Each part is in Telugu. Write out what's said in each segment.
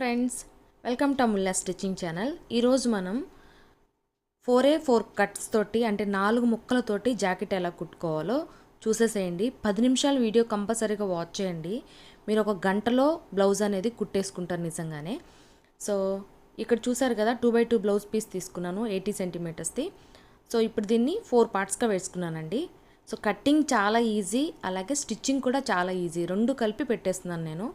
Friends, welcome to Amulya stitching channel. ఈరోజు మనం 4x4 కట్స్ తోటి అంటే 4 ముక్కలతోటి జాకెట్ ఎలా కుట్టుకోవాలో చూసేసేయండి. 10 నిమిషాల వీడియో కంపల్సరీగా వాచ్ చేయండి. మీరు ఒక గంటలో బ్లౌజ్ అనేది కుట్టేసుకుంటారు నిజంగానే. సో ఇక్కడ చూసారు కదా, 2x2 బ్లౌజ్ పీస్ తీసుకున్నాను 80 సెంటీమీటర్స్ది. సో ఇప్పుడు దీన్ని 4 పార్ట్స్గా వేసుకున్నానండి. సో కట్టింగ్ చాలా ఈజీ, అలాగే స్టిచ్చింగ్ కూడా చాలా ఈజీ, రెండు కలిపి పెట్టేస్తున్నాను నేను.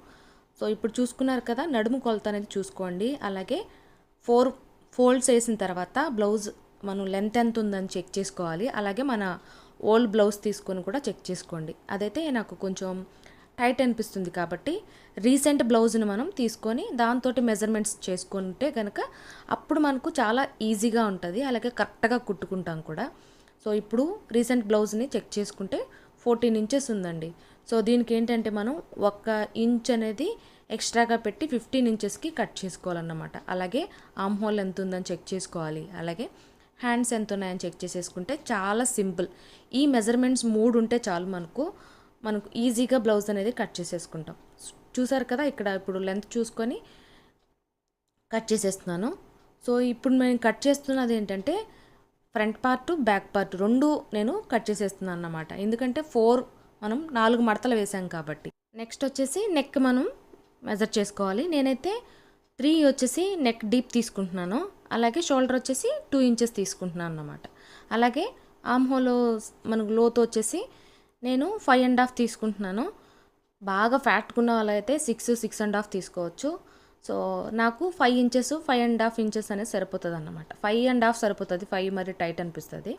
సో ఇప్పుడు చూసుకున్నారు కదా, నడుము కొలత అనేది చూసుకోండి. అలాగే 4 ఫోల్డ్స్ వేసిన తర్వాత బ్లౌజ్ మనం లెంత్ ఎంత ఉందని చెక్ చేసుకోవాలి. అలాగే మన ఓల్డ్ బ్లౌజ్ తీసుకొని కూడా చెక్ చేసుకోండి. అదైతే నాకు కొంచెం టైట్ అనిపిస్తుంది కాబట్టి రీసెంట్ బ్లౌజ్ని మనం తీసుకొని దాంతో మెజర్మెంట్స్ చేసుకుంటే కనుక అప్పుడు మనకు చాలా ఈజీగా ఉంటుంది, అలాగే కరెక్ట్గా కుట్టుకుంటాం కూడా. సో ఇప్పుడు రీసెంట్ బ్లౌజ్ని చెక్ చేసుకుంటే 14 ఇంచెస్ ఉందండి. సో దీనికి ఏంటంటే మనం 1 ఇంచ్ అనేది ఎక్స్ట్రాగా పెట్టి 15 ఇంచెస్కి కట్ చేసుకోవాలన్నమాట. అలాగే ఆర్మ్ హోల్ ఎంత ఉందని చెక్ చేసుకోవాలి. అలాగే హ్యాండ్స్ ఎంత ఉన్నాయని చెక్ చేసేసుకుంటే చాలా సింపుల్. ఈ మెజర్మెంట్స్ 3 ఉంటే చాలు మనకు ఈజీగా బ్లౌజ్ అనేది కట్ చేసేసుకుంటాం. చూసారు కదా, ఇక్కడ ఇప్పుడు లెంత్ చూసుకొని కట్ చేసేస్తున్నాను. సో ఇప్పుడు నేను కట్ చేస్తున్నది ఏంటంటే ఫ్రంట్ పార్ట్ బ్యాక్ పార్ట్ రెండు నేను కట్ చేసేస్తున్నాను అన్నమాట. ఎందుకంటే 4 మడతలు వేసాం కాబట్టి. నెక్స్ట్ వచ్చేసి నెక్ మనం మెజర్ చేసుకోవాలి. నేనైతే 3 వచ్చేసి నెక్ డీప్ తీసుకుంటున్నాను. అలాగే షోల్డర్ వచ్చేసి 2 ఇంచెస్ తీసుకుంటున్నాను అన్నమాట. అలాగే ఆర్మ్ హోల్ మనకు లోతు వచ్చేసి నేను 5.5 తీసుకుంటున్నాను. బాగా ఫ్యాట్గా ఉన్న వాళ్ళైతే 6.5 తీసుకోవచ్చు. సో నాకు 5 ఇంచెస్ 5.5 ఇంచెస్ అనేది సరిపోతుంది అన్నమాట. 5.5 సరిపోతుంది, 5 మరి టైట్ అనిపిస్తుంది.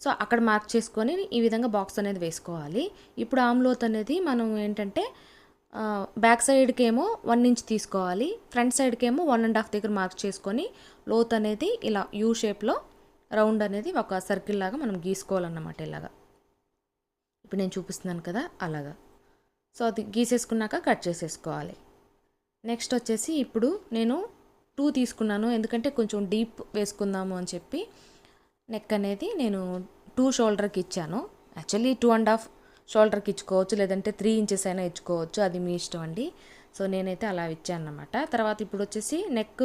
సో అక్కడ మార్క్ చేసుకొని ఈ విధంగా బాక్స్ అనేది వేసుకోవాలి. ఇప్పుడు ఆర్మ్ లోత్ అనేది మనం ఏంటంటే బ్యాక్ సైడ్కి ఏమో 1 ఇంచ్ తీసుకోవాలి, ఫ్రంట్ సైడ్కి ఏమో 1.5 దగ్గర మార్క్ చేసుకొని లోత్ అనేది ఇలా యూ షేప్లో రౌండ్ అనేది ఒక సర్కిల్ లాగా మనం గీసుకోవాలన్నమాట. ఇలాగా ఇప్పుడు నేను చూపిస్తున్నాను కదా, అలాగా. సో అది గీసేసుకున్నాక కట్ చేసేసుకోవాలి. నెక్స్ట్ వచ్చేసి ఇప్పుడు నేను 2 తీసుకున్నాను, ఎందుకంటే కొంచెం డీప్ వేసుకుందాము అని చెప్పి నెక్ అనేది నేను 2 షోల్డర్కి ఇచ్చాను. యాక్చువల్లీ 2.5 షోల్డర్కి ఇచ్చుకోవచ్చు, లేదంటే 3 ఇంచెస్ అయినా ఇచ్చుకోవచ్చు, అది మీ ఇష్టం అండి. సో నేనైతే అలా ఇచ్చాను అన్నమాట. తర్వాత ఇప్పుడు వచ్చేసి నెక్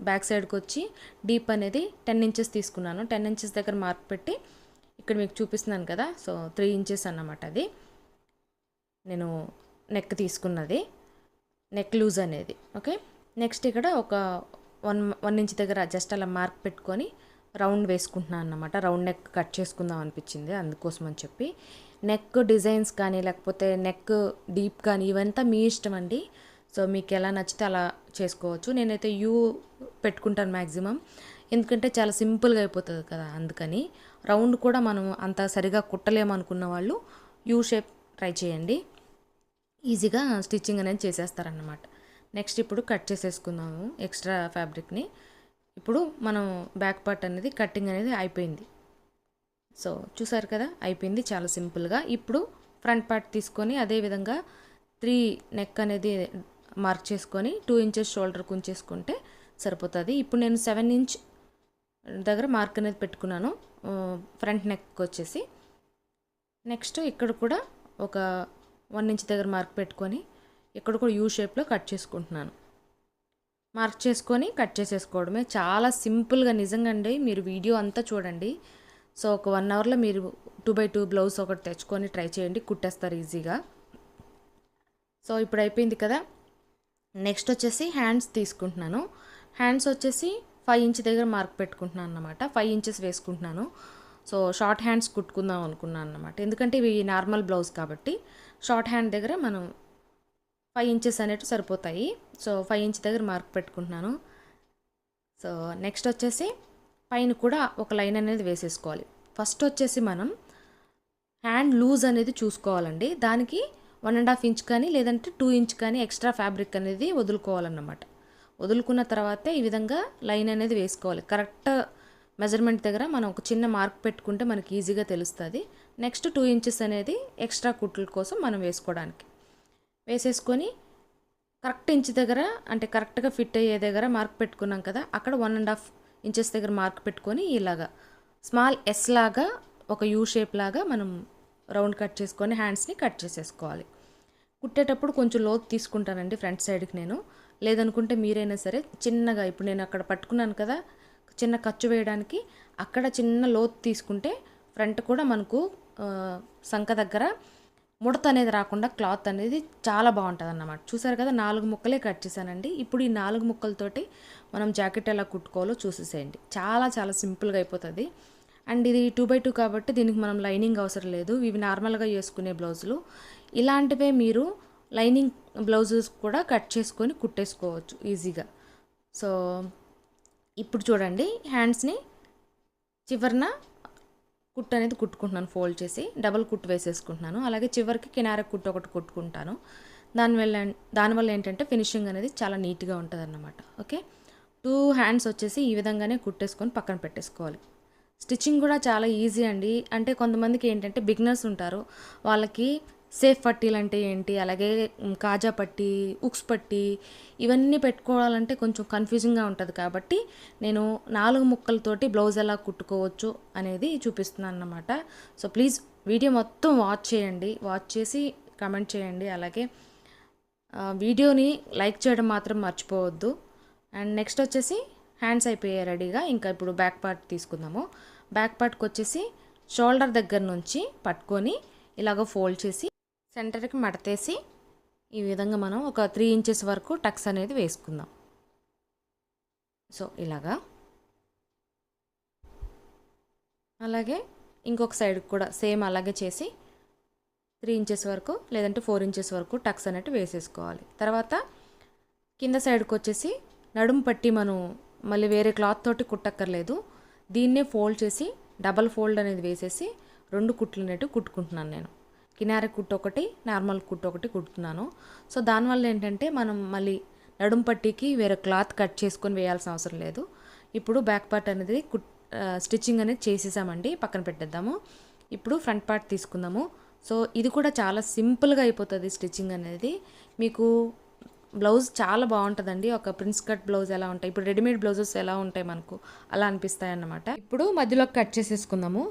బ్యాక్ సైడ్కి వచ్చి డీప్ అనేది 10 ఇంచెస్ తీసుకున్నాను. 10 ఇంచెస్ దగ్గర మార్క్ పెట్టి ఇక్కడ మీకు చూపిస్తున్నాను కదా, సో 3 ఇంచెస్ అన్నమాట. అది నేను నెక్ తీసుకున్నది, నెక్ లూజ్ అనేది. ఓకే, నెక్స్ట్ ఇక్కడ ఒక 1 ఇంచ్ దగ్గర జస్ట్ అలా మార్క్ పెట్టుకొని రౌండ్ వేసుకుంటున్నాను అన్నమాట. రౌండ్ నెక్ కట్ చేసుకుందాం అనిపించింది, అందుకోసం అని చెప్పి. నెక్ డిజైన్స్ కానీ లేకపోతే నెక్ డీప్ కానీ ఇవంతా మీ ఇష్టం అండి. సో మీకు ఎలా నచ్చితే అలా చేసుకోవచ్చు. నేనైతే యూ పెట్టుకుంటాను మ్యాక్సిమం, ఎందుకంటే చాలా సింపుల్గా అయిపోతుంది కదా, అందుకని. రౌండ్ కూడా మనం అంత సరిగా కుట్టలేమనుకున్న వాళ్ళు యూ షేప్ ట్రై చేయండి, ఈజీగా స్టిచ్చింగ్ అనేది చేసేస్తారన్నమాట. నెక్స్ట్ ఇప్పుడు కట్ చేసేసుకుందాము ఎక్స్ట్రా ఫ్యాబ్రిక్ని. ఇప్పుడు మనం బ్యాక్ పార్ట్ అనేది కటింగ్ అనేది అయిపోయింది. సో చూసారు కదా, అయిపోయింది చాలా సింపుల్గా. ఇప్పుడు ఫ్రంట్ పార్ట్ తీసుకొని అదేవిధంగా 3 నెక్ అనేది మార్క్ చేసుకొని 2 ఇంచెస్ షోల్డర్కి ఉంచేసుకుంటే సరిపోతుంది. ఇప్పుడు నేను 7 ఇంచ్ దగ్గర మార్క్ అనేది పెట్టుకున్నాను ఫ్రంట్ నెక్ వచ్చేసి. నెక్స్ట్ ఇక్కడ కూడా ఒక 1 ఇంచ్ దగ్గర మార్క్ పెట్టుకొని ఇక్కడ కూడా యూ షేప్లో కట్ చేసుకుంటున్నాను. మార్క్ చేసుకొని కట్ చేసేసుకోవడమే, చాలా సింపుల్గా. నిజంగా అండి, మీరు వీడియో అంతా చూడండి. సో ఒక 1 అవర్లో మీరు 2x2 బ్లౌజ్ ఒకటి తెచ్చుకొని ట్రై చేయండి, కుట్టేస్తారు ఈజీగా. సో ఇప్పుడు అయిపోయింది కదా. నెక్స్ట్ వచ్చేసి హ్యాండ్స్ తీసుకుంటున్నాను. హ్యాండ్స్ వచ్చేసి 5 ఇంచ్ దగ్గర మార్క్ పెట్టుకుంటున్నాను అన్నమాట. 5 ఇంచెస్ వేసుకుంటున్నాను. సో షార్ట్ హ్యాండ్స్ కుట్టుకుందాం అనుకున్నాను అన్నమాట, ఎందుకంటే ఇవి నార్మల్ బ్లౌజ్ కాబట్టి. షార్ట్ హ్యాండ్ దగ్గర మనం 5 ఇంచెస్ అనేవి సరిపోతాయి. సో 5 ఇంచ్ దగ్గర మార్క్ పెట్టుకుంటున్నాను. సో నెక్స్ట్ వచ్చేసి పైన కూడా ఒక లైన్ అనేది వేసేసుకోవాలి. ఫస్ట్ వచ్చేసి మనం హ్యాండ్ లూజ్ అనేది చూసుకోవాలండి. దానికి 1.5 ఇంచ్ కానీ లేదంటే 2 ఇంచ్ కానీ ఎక్స్ట్రా ఫ్యాబ్రిక్ అనేది వదులుకోవాలన్నమాట. వదులుకున్న తర్వాతే ఈ విధంగా లైన్ అనేది వేసుకోవాలి. కరెక్ట్ మెజర్మెంట్ దగ్గర మనం ఒక చిన్న మార్క్ పెట్టుకుంటే మనకి ఈజీగా తెలుస్తుంది. నెక్స్ట్ 2 ఇంచెస్ అనేది ఎక్స్ట్రా కుట్ల కోసం మనం వేసుకోవడానికి వేసేసుకొని కరెక్ట్ ఇంచ్ దగ్గర, అంటే కరెక్ట్గా ఫిట్ అయ్యే దగ్గర మార్క్ పెట్టుకున్నాం కదా, అక్కడ 1.5 ఇంచెస్ దగ్గర మార్క్ పెట్టుకొని ఇలాగా స్మాల్ ఎస్ లాగా ఒక యూ షేప్ లాగా మనం రౌండ్ కట్ చేసుకొని హ్యాండ్స్ని కట్ చేసేసుకోవాలి. కుట్టేటప్పుడు కొంచెం లోతు తీసుకుంటానండి ఫ్రంట్ సైడ్కి నేను, లేదనుకుంటే మీరైనా సరే చిన్నగా ఇప్పుడు నేను అక్కడ పట్టుకున్నాను కదా, చిన్న ఖర్చు వేయడానికి అక్కడ చిన్న లోతు తీసుకుంటే ఫ్రంట్ కూడా మనకు సంక దగ్గర ముడత అనేది రాకుండా క్లాత్ అనేది చాలా బాగుంటుంది అన్నమాట. చూసారు కదా, 4 ముక్కలే కట్ చేశానండి. ఇప్పుడు ఈ 4 ముక్కలతోటి మనం జాకెట్ ఎలా కుట్టుకోవాలో చూసేసేయండి. చాలా చాలా సింపుల్గా అయిపోతుంది. అండ్ ఇది 2x2 కాబట్టి దీనికి మనం లైనింగ్ అవసరం లేదు. ఇవి నార్మల్గా వేసుకునే బ్లౌజులు. ఇలాంటివే మీరు లైనింగ్ బ్లౌజెస్ కూడా కట్ చేసుకొని కుట్టేసుకోవచ్చు ఈజీగా. సో ఇప్పుడు చూడండి, హ్యాండ్స్ని చివరన కుట్టు అనేది కుట్టుకుంటున్నాను, ఫోల్డ్ చేసి డబల్ కుట్టు వేసేసుకుంటున్నాను. అలాగే చివరికి కినార కుట్టు ఒకటి కుట్టుకుంటాను. దానివల్ల ఏంటంటే ఫినిషింగ్ అనేది చాలా నీట్గా ఉంటుంది అన్నమాట. ఓకే, 2 హ్యాండ్స్ వచ్చేసి ఈ విధంగానే కుట్టేసుకొని పక్కన పెట్టేసుకోవాలి. స్టిచ్చింగ్ కూడా చాలా ఈజీ అండి. అంటే కొంతమందికి ఏంటంటే బిగినర్స్ ఉంటారు, వాళ్ళకి సేఫ్ పట్టీలు అంటే ఏంటి, అలాగే కాజా పట్టీ, ఉక్స్ పట్టీ ఇవన్నీ పెట్టుకోవాలంటే కొంచెం కన్ఫ్యూజింగ్గా ఉంటుంది. కాబట్టి నేను 4 ముక్కలతోటి బ్లౌజ్ ఎలా కుట్టుకోవచ్చు అనేది చూపిస్తున్నాను అన్నమాట. సో ప్లీజ్ వీడియో మొత్తం వాచ్ చేయండి, వాచ్ చేసి కమెంట్ చేయండి. అలాగే వీడియోని లైక్ చేయడం మాత్రం మర్చిపోవద్దు. అండ్ నెక్స్ట్ వచ్చేసి హ్యాండ్స్ అయిపోయాయి రెడీగా. ఇంకా ఇప్పుడు బ్యాక్ పార్ట్ తీసుకుందాము. బ్యాక్ పార్ట్కి వచ్చేసి షోల్డర్ దగ్గర నుంచి పట్టుకొని ఇలాగ ఫోల్డ్ చేసి సెంటర్కి మడతేసి ఈ విధంగా మనం ఒక 3 ఇంచెస్ వరకు టక్స్ అనేది వేసుకుందాం. సో ఇలాగా. అలాగే ఇంకొక సైడ్కి కూడా సేమ్ అలాగే చేసి 3 ఇంచెస్ వరకు లేదంటే 4 ఇంచెస్ వరకు టక్స్ అనేవి వేసేసుకోవాలి. తర్వాత కింద సైడ్కి వచ్చేసి నడుము పట్టి మనం మళ్ళీ వేరే క్లాత్ తోటి కుట్టక్కర్లేదు. దీన్నే ఫోల్డ్ చేసి డబల్ ఫోల్డ్ అనేది వేసేసి 2 కుట్లు అనేవి కుట్టుకుంటున్నాను నేను. కినార కుట్టు ఒకటి, నార్మల్ కుట్టు ఒకటి కుట్టుతున్నాను. సో దానివల్ల ఏంటంటే మనం మళ్ళీ నడుము పట్టీకి వేరే క్లాత్ కట్ చేసుకొని వేయాల్సిన అవసరం లేదు. ఇప్పుడు బ్యాక్ పార్ట్ అనేది స్టిచ్చింగ్ అనేది చేసేసామండి, పక్కన పెట్టేద్దాము. ఇప్పుడు ఫ్రంట్ పార్ట్ తీసుకుందాము. సో ఇది కూడా చాలా సింపుల్గా అయిపోతుంది స్టిచ్చింగ్ అనేది. మీకు బ్లౌజ్ చాలా బాగుంటుందండి. ఒక ప్రిన్స్ కట్ బ్లౌజ్ ఎలా ఉంటాయి, ఇప్పుడు రెడీమేడ్ బ్లౌజెస్ ఎలా ఉంటాయి మనకు అలా అనిపిస్తాయి అన్నమాట. ఇప్పుడు మధ్యలో కట్ చేసేసుకుందాము.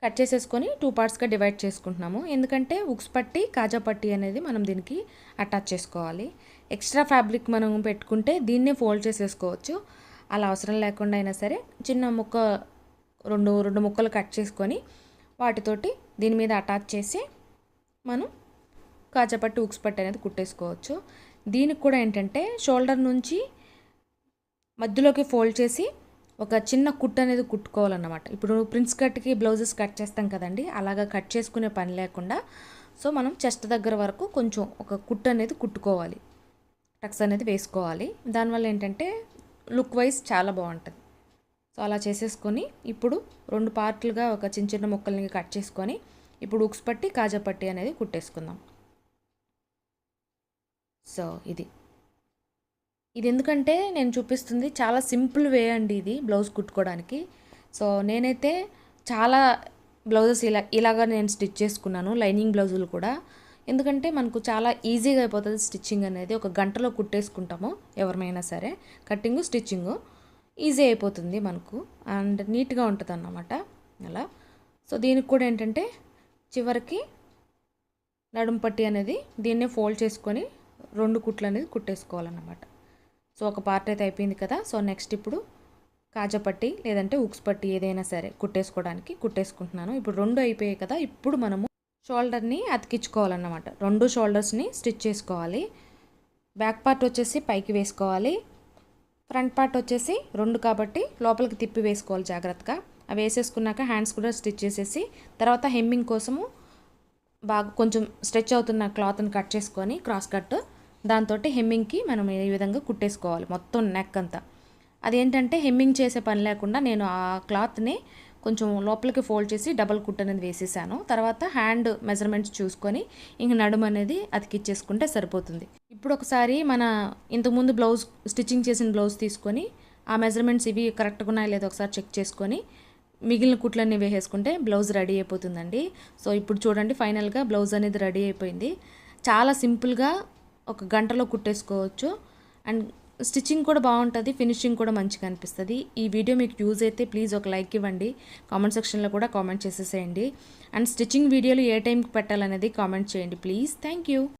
కట్ చేసేసుకొని 2 పార్ట్స్గా డివైడ్ చేసుకుంటున్నాము. ఎందుకంటే ఉక్స్ పట్టి, కాజా పట్టి అనేది మనం దీనికి అటాచ్ చేసుకోవాలి. ఎక్స్ట్రా ఫ్యాబ్రిక్ మనం పెట్టుకుంటే దీన్నే ఫోల్డ్ చేసేసుకోవచ్చు. అలా అవసరం లేకుండా అయినా సరే చిన్న ముక్క రెండు ముక్కలు కట్ చేసుకొని వాటితోటి దీని మీద అటాచ్ చేసి మనం కాజా పట్టి, ఉక్స్ పట్టి అనేది కుట్టేసుకోవచ్చు. దీనికి కూడా ఏంటంటే షోల్డర్ నుంచి మధ్యలోకి ఫోల్డ్ చేసి ఒక చిన్న కుట్టు అనేది కుట్టుకోవాలన్నమాట. ఇప్పుడు ప్రిన్స్ కట్కి బ్లౌజెస్ కట్ చేస్తాం కదండి, అలాగా కట్ చేసుకునే పని లేకుండా సో మనం చెస్ట్ దగ్గర వరకు కొంచెం ఒక కుట్టు అనేది కుట్టుకోవాలి, టక్స్ అనేది వేసుకోవాలి. దానివల్ల ఏంటంటే లుక్ వైజ్ చాలా బాగుంటుంది. సో అలా చేసేసుకొని ఇప్పుడు 2 పార్ట్లుగా ఒక చిన్న చిన్న ముక్కల్ని కట్ చేసుకొని ఇప్పుడు ఉక్స్ పట్టి, కాజా పట్టి అనేది కుట్టేసుకుందాం. సో ఇది ఎందుకంటే నేను చూపిస్తుంది చాలా సింపుల్ వే అండి ఇది బ్లౌజ్ కుట్టుకోవడానికి. సో నేనైతే చాలా బ్లౌజెస్ ఇలాగా నేను స్టిచ్ చేసుకున్నాను, లైనింగ్ బ్లౌజులు కూడా. ఎందుకంటే మనకు చాలా ఈజీగా అయిపోతుంది స్టిచ్చింగ్ అనేది. ఒక గంటలో కుట్టేసుకుంటాము ఎవరిమైనా సరే. కట్టింగు స్టిచ్చింగు ఈజీ అయిపోతుంది మనకు అండ్ నీట్గా ఉంటుంది అన్నమాట అలా. సో దీనికి కూడా ఏంటంటే చివరికి నడుము పట్టి అనేది దీన్నే ఫోల్డ్ చేసుకొని 2 కుట్లు అనేది కుట్టేసుకోవాలన్నమాట. సో ఒక పార్ట్ అయితే అయిపోయింది కదా. సో నెక్స్ట్ ఇప్పుడు కాజా పట్టి లేదంటే ఉక్స్ పట్టి ఏదైనా సరే కుట్టేసుకోవడానికి కుట్టేసుకుంటున్నాను. ఇప్పుడు 2 అయిపోయాయి కదా. ఇప్పుడు మనము షోల్డర్ని అతికించుకోవాలన్నమాట. 2 షోల్డర్స్ని స్టిచ్ చేసుకోవాలి. బ్యాక్ పార్ట్ వచ్చేసి పైకి వేసుకోవాలి, ఫ్రంట్ పార్ట్ వచ్చేసి 2 కాబట్టి లోపలికి తిప్పి వేసుకోవాలి జాగ్రత్తగా. అవి వేసేసుకున్నాక హ్యాండ్స్ కూడా స్టిచ్ చేసేసి తర్వాత హెమ్మింగ్ కోసము బాగా కొంచెం స్ట్రెచ్ అవుతున్న క్లాత్ని కట్ చేసుకొని క్రాస్ కట్ దాంతో హెమ్మింగ్కి మనం ఈ విధంగా కుట్టేసుకోవాలి మొత్తం నెక్ అంతా. అదేంటంటే హెమ్మింగ్ చేసే పని లేకుండా నేను ఆ క్లాత్ని కొంచెం లోపలికి ఫోల్డ్ చేసి డబల్ కుట్ అనేది వేసేసాను. తర్వాత హ్యాండ్ మెజర్మెంట్స్ చూసుకొని ఇంక నడుము అనేది అతికిచ్చేసుకుంటే సరిపోతుంది. ఇప్పుడు ఒకసారి మన ఇంతకుముందు బ్లౌజ్ స్టిచ్చింగ్ చేసిన బ్లౌజ్ తీసుకొని ఆ మెజర్మెంట్స్ ఇవి కరెక్ట్గా ఉన్నాయో లేదో ఒకసారి చెక్ చేసుకొని మిగిలిన కుట్లన్నీ వేసేసుకుంటే బ్లౌజ్ రెడీ అయిపోతుందండి. సో ఇప్పుడు చూడండి, ఫైనల్గా బ్లౌజ్ అనేది రెడీ అయిపోయింది. చాలా సింపుల్గా ఒక గంటలో కుట్టేసుకోవచ్చు అండ్ స్టిచ్చింగ్ కూడా బాగుంటుంది, ఫినిషింగ్ కూడా మంచిగా అనిపిస్తుంది. ఈ వీడియో మీకు యూజ్ అయితే ప్లీజ్ ఒక లైక్ ఇవ్వండి, కామెంట్ సెక్షన్లో కూడా కామెంట్ చేసేసేయండి. అండ్ స్టిచ్చింగ్ వీడియోలు ఏ టైంకి పెట్టాలనేది కామెంట్ చేయండి ప్లీజ్. Thank you.